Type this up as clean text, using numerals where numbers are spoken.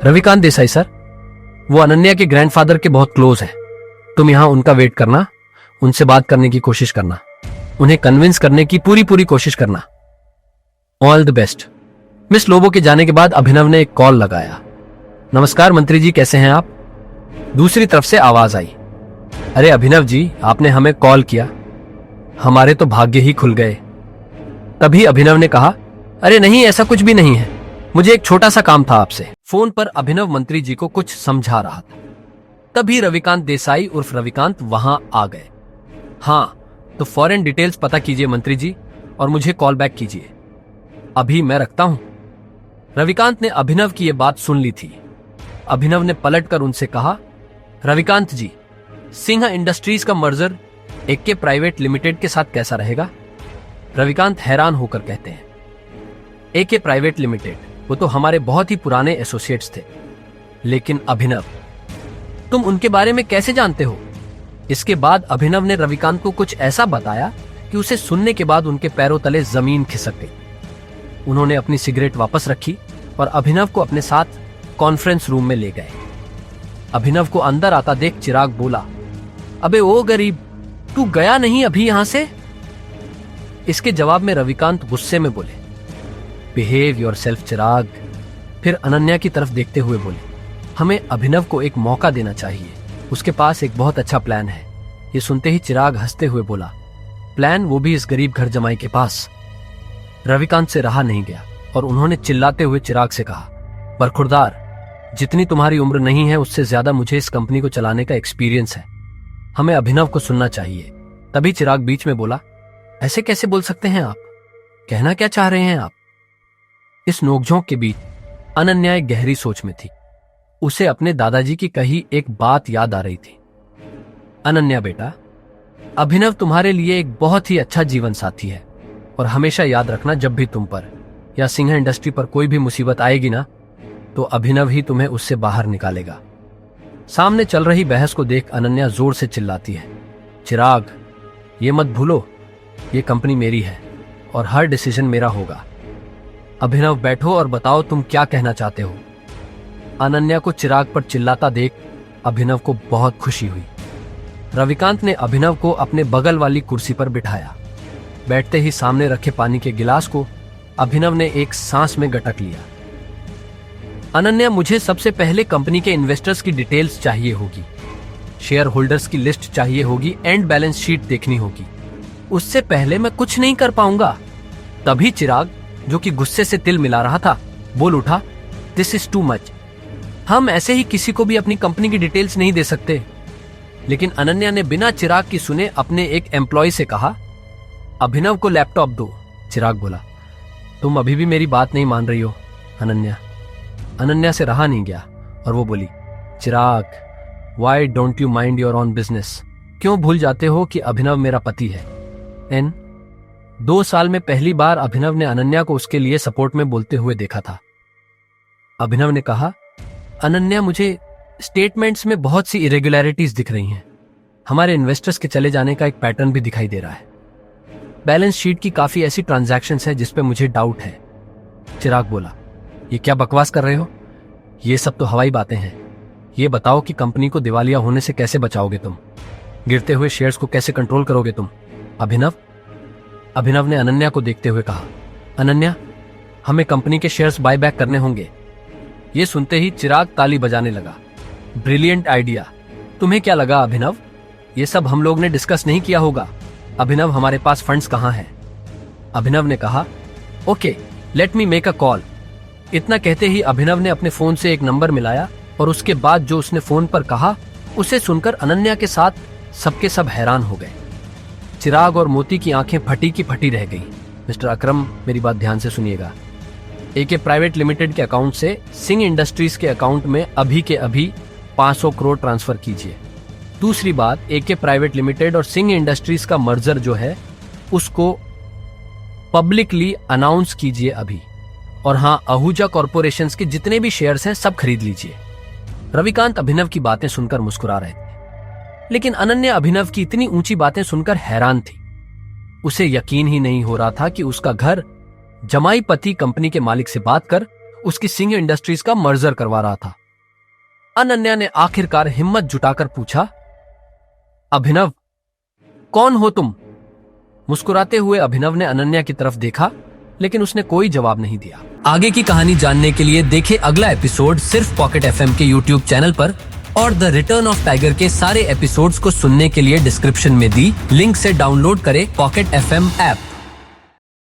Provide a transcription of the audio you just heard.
Ravikant Desai sir, वो अनन्या के grandfather के बहुत क्लोज हैं। तुम यहां उनका वेट करना, उनसे बात करने की कोशिश करना, उन्हें कन्विंस करने की पूरी कोशिश करना। All the best. Miss Lobo के जाने के बाद अभिनव ने एक कॉल लगाया। नमस्कार मंत्री जी, कैसे हैं आप? दूसरी तरफ से आवाज आई। अरे अभिनव जी, आपने हमें कॉल किया, हमारे तो भाग्य ही खुल गए। तभी अभिनव ने कहा, अरे नहीं, ऐसा कुछ भी नहीं है, मुझे एक छोटा सा काम था आपसे। फोन पर अभिनव मंत्री जी को कुछ समझा रहा था। तभी रविकांत देसाई उर्फ रविकांत वहां आ गए। हाँ, तो फॉरेन डिटेल्स पता कीजिए मंत्री जी, और मुझे कॉल बैक कीजिए। अभी मैं रखता हूं। रविकांत ने अभिनव की यह बात सुन ली थी। अभिनव ने पलटकर उनसे कहा, रविकांत जी, सिंह इंडस्ट्रीज का मर्जर एके प्राइवेट लिमिटेड के साथ कैसा रहेगा? रविकांत हैरान होकर कहते हैं, एके प्राइवेट लिमिटेड, वो तो हमारे बहुत ही पुराने एसोसिएट्स थे। लेकिन अभिनव, तुम उनके बारे में कैसे जानते हो? इसके बाद अभिनव ने रविकांत को कुछ ऐसा बताया कि उसे सुनने के बाद उनके पैरों तले जमीन खिसक गई। उन्होंने अपनी सिगरेट वापस रखी और अभिनव को अपने साथ कॉन्फ्रेंस रूम में ले गए। अभिनव को अंदर आता देख चिराग बोला, अबे ओ गरीब, तू गया नहीं अभी यहां से? इसके जवाब में रविकांत गुस्से में बोले, बिहेव योरसेल्फ चिराग। फिर अनन्या की तरफ देखते हुए बोले, हमें अभिनव को एक मौका देना चाहिए, उसके पास एक बहुत अच्छा प्लान है। ये सुनते ही चिराग हंसते हुए बोला, प्लान, वो भी इस गरीब घर जमाई के पास? रविकांत से रहा नहीं गया और उन्होंने चिल्लाते हुए चिराग से कहा, बरखुरदार, जितनी तुम्हारी उम्र नहीं है उससे ज्यादा मुझे इस कंपनी को चलाने का एक्सपीरियंस है, हमें अभिनव को सुनना चाहिए। तभी चिराग बीच में बोला, ऐसे कैसे बोल सकते हैं आप? कहना क्या चाह रहे हैं आप? इस नोकझोंक के बीच अनन्या एक गहरी सोच में थी। उसे अपने दादाजी की कही एक बात याद आ रही थी। अनन्या बेटा, अभिनव तुम्हारे लिए एक बहुत ही अच्छा जीवन साथी है, और हमेशा याद रखना, जब भी तुम पर या सिंह इंडस्ट्री पर कोई भी मुसीबत आएगी ना, तो अभिनव ही तुम्हें उससे बाहर निकालेगा। सामने चल रही बहस को देख अनन्या जोर से चिल्लाती है, चिराग, ये मत भूलो, ये कंपनी मेरी है और हर डिसीजन मेरा होगा। अभिनव बैठो और बताओ तुम क्या कहना चाहते हो। अनन्या को चिराग पर चिल्लाता देख अभिनव को बहुत खुशी हुई। रविकांत ने अभिनव को अपने बगल वाली कुर्सी पर बिठाया। बैठते ही सामने रखे पानी के गिलास को अभिनव ने एक सांस में गटक लिया। अनन्या, मुझे सबसे पहले कंपनी के इन्वेस्टर्स की डिटेल्स चाहिए होगी, शेयर होल्डर्स की लिस्ट चाहिए होगी, एंड बैलेंस शीट देखनी होगी। उससे पहले मैं कुछ नहीं कर पाऊंगा। तभी चिराग, जो कि गुस्से से तिल मिला रहा था, बोल उठा, दिस इज टू मच। हम ऐसे ही किसी को भी अपनी कंपनी की डिटेल्स नहीं दे सकते। लेकिन अनन्या ने बिना चिराग की सुने अपने एक एम्प्लॉय से कहा, अभिनव को लैपटॉप दो। चिराग बोला, तुम अभी भी मेरी बात नहीं मान रही हो अनन्या। अनन्या से रहा नहीं गया और वो बोली, Chirag, why don't you mind your own business? क्यों भूल जाते हो कि अभिनव मेरा पति है? 2 साल में पहली बार अभिनव ने अनन्या को उसके लिए सपोर्ट में बोलते हुए देखा था। अभिनव ने कहा, अनन्या, मुझे स्टेटमेंट्स में बहुत सी इरेगुलरिटीज दिख रही हैं। हमारे इन्वेस्टर्स के चले जाने का एक पैटर्न भी दिखाई दे रहा है। बैलेंस शीट की काफी ऐसी ट्रांजैक्शंस है जिस पे मुझे डाउट है। चिराग बोला, ये क्या बकवास कर रहे हो? ये सब तो हवाई बातें हैं। ये बताओ कि कंपनी को दिवालिया होने से कैसे बचाओगे तुम? गिरते हुए शेयर्स को कैसे कंट्रोल करोगे तुम? अभिनव ने अनन्या को देखते हुए कहा, अनन्या, हमें कंपनी के शेयर्स बाय बैक करने होंगे। ये सुनते ही चिराग ताली बजाने लगा, ब्रिलियंट आइडिया। तुम्हें क्या लगा अभिनव, ये सब हम लोग ने डिस्कस नहीं किया होगा? अभिनव, हमारे पास फंड्स कहां हैं? अभिनव ने कहा, okay, let me make a call. इतना कहते ही अभिनव ने अपने फोन से एक नंबर मिलाया और उसके बाद जो उसने फोन पर कहा उसे सुनकर अनन्या के साथ सबके सब हैरान हो गए। चिराग और मोती की आंखें फटी की फटी रह गई। मिस्टर अकरम, मेरी बात ध्यान से सुनिएगा। एके प्राइवेट लिमिटेड के अकाउंट से सिंह इंडस्ट्रीज के अकाउंट में अभी के अभी 500 करोड़ ट्रांसफर कीजिए। दूसरी बात, एके प्राइवेट लिमिटेड और सिंह इंडस्ट्रीज का मर्जर जो है उसको पब्लिकली अनाउंस कीजिए अभी। और हाँ, आहूजा कॉर्पोरेशंस के जितने भी शेयर्स हैं सब खरीद लीजिए। रविकांत अभिनव की बातें सुनकर मुस्कुरा रहे थे, लेकिन अनन्या अभिनव की इतनी ऊंची बातें सुनकर हैरान थी। उसे यकीन ही नहीं हो रहा था कि उसका घर जमाई पति कंपनी के मालिक से बात कर उसकी सिंह इंडस्ट्रीज का मर्जर करवा रहा था। अनन्या ने आखिरकार हिम्मत जुटाकर पूछा, अभिनव, कौन हो तुम? मुस्कुराते हुए अभिनव ने अनन्या की तरफ देखा, लेकिन उसने कोई जवाब नहीं दिया। आगे की कहानी जानने के लिए देखें अगला एपिसोड सिर्फ पॉकेट एफएम के यूट्यूब चैनल पर, और द रिटर्न ऑफ टाइगर के सारे एपिसोड्स को सुनने के लिए डिस्क्रिप्शन में दी लिंक से डाउनलोड करें पॉकेट एफएम ऐप।